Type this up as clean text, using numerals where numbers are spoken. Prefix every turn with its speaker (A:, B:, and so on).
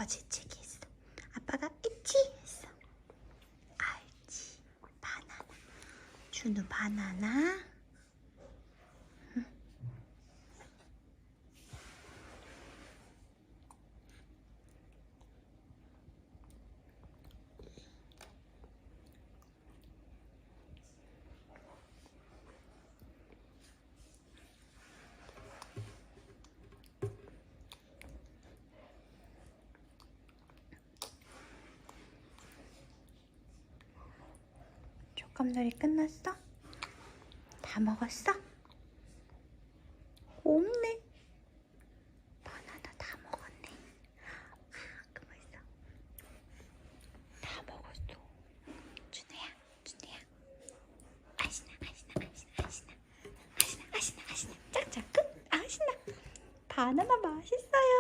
A: 아빠 재채기 했어. 아빠가 있지 했어. 알지. 바나나. 준우 바나나. 촉감놀이 끝났어? 다 먹었어? 없네. 바나나 다 먹었네. 그만 있어. 다 먹었어. 준우야, 준우야. 아시나, 아시나, 아시나, 아시나, 아시나, 아시나, 아시나. 짝짝 끝. 아시나. 바나나 맛있어요.